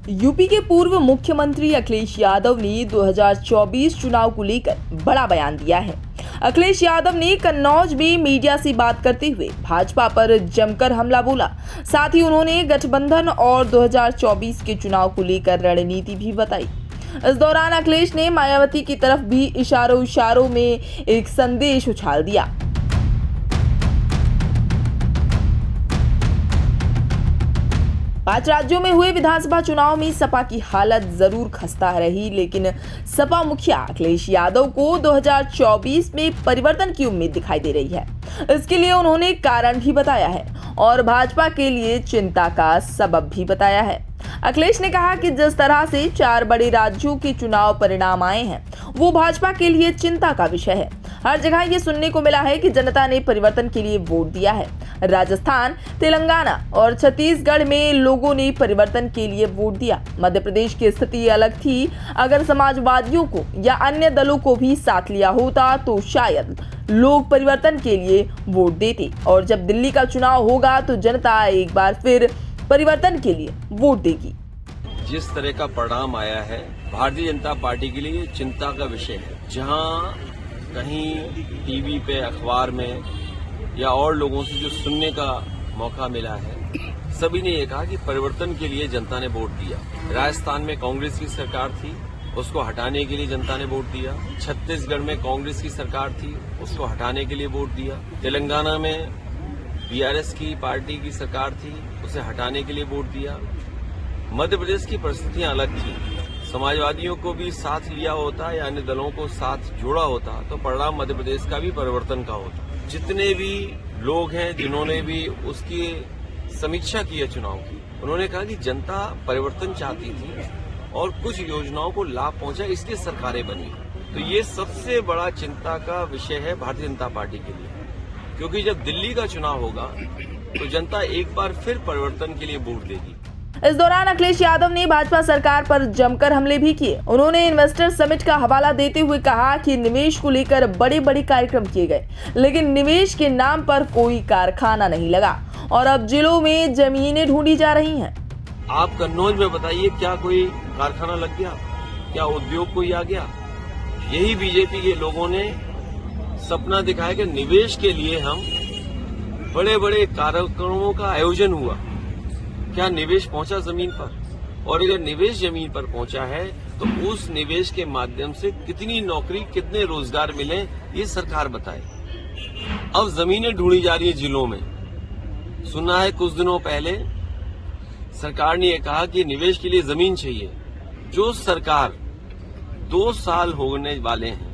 UP के पूर्व मुख्यमंत्री अखिलेश यादव ने 2024 चुनाव को लेकर बड़ा बयान दिया है। अखिलेश यादव ने कन्नौज में मीडिया से बात करते हुए भाजपा पर जमकर हमला बोला। साथ ही उन्होंने गठबंधन और 2024 के चुनाव को लेकर रणनीति भी बताई। इस दौरान अखिलेश ने मायावती की तरफ भी इशारों में एक संदेश उछाल दिया। 5 राज्यों में हुए विधानसभा चुनाव में सपा की हालत जरूर खस्ता रही, लेकिन सपा मुखिया अखिलेश यादव को 2024 में परिवर्तन की उम्मीद दिखाई दे रही है। इसके लिए उन्होंने कारण भी बताया है और भाजपा के लिए चिंता का सबब भी बताया है। अखिलेश ने कहा कि जिस तरह से 4 बड़े राज्यों के चुनाव परिणाम आए हैं, वो भाजपा के लिए चिंता का विषय है। हर जगह ये सुनने को मिला है कि जनता ने परिवर्तन के लिए वोट दिया है। राजस्थान, तेलंगाना और छत्तीसगढ़ में लोगों ने परिवर्तन के लिए वोट दिया। मध्य प्रदेश की स्थिति अलग थी। अगर समाजवादियों को या अन्य दलों को भी साथ लिया होता तो शायद लोग परिवर्तन के लिए वोट देते, और जब दिल्ली का चुनाव होगा तो जनता एक बार फिर परिवर्तन के लिए वोट देगी। जिस तरह का परिणाम आया है, भारतीय जनता पार्टी के लिए चिंता का विषय है। जहां कहीं टीवी पे, अखबार में या और लोगों से जो सुनने का मौका मिला है, सभी ने ये कहा कि परिवर्तन के लिए जनता ने वोट दिया। राजस्थान में कांग्रेस की सरकार थी, उसको हटाने के लिए जनता ने वोट दिया। छत्तीसगढ़ में कांग्रेस की सरकार थी, उसको हटाने के लिए वोट दिया। तेलंगाना में बीआरएस की पार्टी की सरकार थी, उसे हटाने के लिए वोट दिया। मध्य प्रदेश की परिस्थितियां अलग थी। समाजवादियों को भी साथ लिया होता या अन्य दलों को साथ जोड़ा होता तो परिणाम मध्य प्रदेश का भी परिवर्तन का होता। जितने भी लोग हैं जिन्होंने भी उसकी समीक्षा की है चुनाव की, उन्होंने कहा कि जनता परिवर्तन चाहती थी और कुछ योजनाओं को लाभ पहुंचा, इसलिए सरकारें बनी। तो ये सबसे बड़ा चिंता का विषय है भारतीय जनता पार्टी के लिए, क्योंकि जब दिल्ली का चुनाव होगा तो जनता एक बार फिर परिवर्तन के लिए वोट देगी। इस दौरान अखिलेश यादव ने भाजपा सरकार पर जमकर हमले भी किए। उन्होंने इन्वेस्टर समिट का हवाला देते हुए कहा कि निवेश को लेकर बड़े बड़े कार्यक्रम किए गए, लेकिन निवेश के नाम पर कोई कारखाना नहीं लगा और अब जिलों में जमीनें ढूंढी जा रही हैं। आप कन्नौज में बताइए, क्या कोई कारखाना लग गया? क्या उद्योग कोई आ गया? यही बीजेपी के लोगों ने सपना दिखाया कि निवेश के लिए हम बड़े बड़े कार्यक्रमों का आयोजन हुआ। क्या निवेश पहुंचा जमीन पर? और अगर निवेश जमीन पर पहुंचा है तो उस निवेश के माध्यम से कितनी नौकरी, कितने रोजगार मिले, ये सरकार बताए। अब जमीनें ढूंढी जा रही है जिलों में। सुना है कुछ दिनों पहले सरकार ने यह कहा कि निवेश के लिए जमीन चाहिए। जो सरकार 2 साल होने वाले हैं,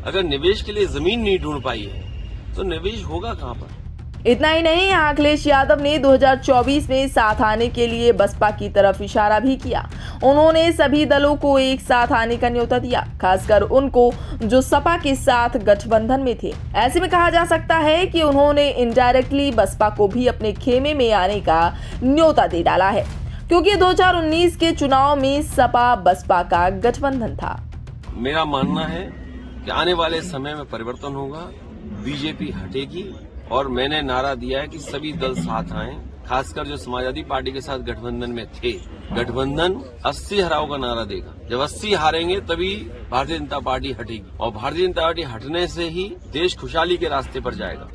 अगर निवेश के लिए जमीन नहीं ढूंढ पाई है तो निवेश होगा कहां पर? इतना ही नहीं, अखिलेश यादव ने 2024 में साथ आने के लिए बसपा की तरफ इशारा भी किया। उन्होंने सभी दलों को एक साथ आने का न्योता दिया, खासकर उनको जो सपा के साथ गठबंधन में थे। ऐसे में कहा जा सकता है कि उन्होंने इनडायरेक्टली बसपा को भी अपने खेमे में आने का न्योता दे डाला है, क्योंकि 2019 के चुनाव में सपा बसपा का गठबंधन था। मेरा मानना है कि आने वाले समय में परिवर्तन होगा, बीजेपी हटेगी और मैंने नारा दिया है कि सभी दल साथ आएं, खासकर जो समाजवादी पार्टी के साथ गठबंधन में थे। गठबंधन 80 हराओ का नारा देगा। जब 80 हारेंगे तभी भारतीय जनता पार्टी हटेगी, और भारतीय जनता पार्टी हटने से ही देश खुशहाली के रास्ते पर जाएगा।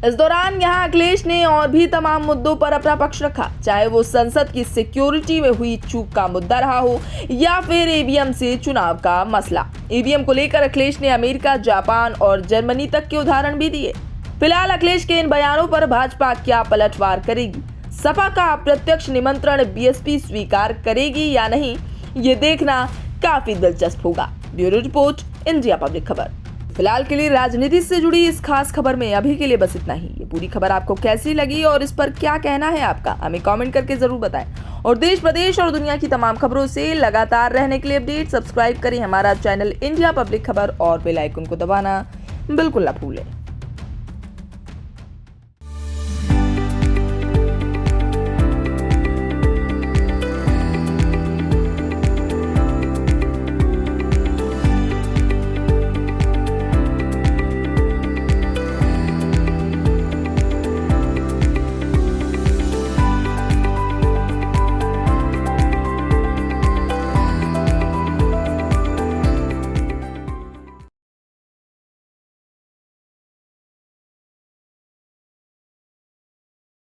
इस दौरान यहाँ अखिलेश ने और भी तमाम मुद्दों पर अपना पक्ष रखा, चाहे वो संसद की सिक्योरिटी में हुई चूक का मुद्दा रहा हो या फिर ईवीएम से चुनाव का मसला। ईवीएम को लेकर अखिलेश ने अमेरिका, जापान और जर्मनी तक के उदाहरण भी दिए। फिलहाल अखिलेश के इन बयानों पर भाजपा क्या पलटवार करेगी, सपा का अप्रत्यक्ष निमंत्रण बीएसपी स्वीकार करेगी या नहीं, ये देखना काफी दिलचस्प होगा। ब्यूरो रिपोर्ट, इंडिया पब्लिक खबर। फिलहाल के लिए राजनीति से जुड़ी इस खास खबर में अभी के लिए बस इतना ही। ये पूरी खबर आपको कैसी लगी और इस पर क्या कहना है आपका, हमें कमेंट करके जरूर बताएं। और देश, प्रदेश और दुनिया की तमाम खबरों से लगातार रहने के लिए अपडेट सब्सक्राइब करें हमारा चैनल इंडिया पब्लिक खबर और बेल आइकन को दबाना बिल्कुल ना भूलें।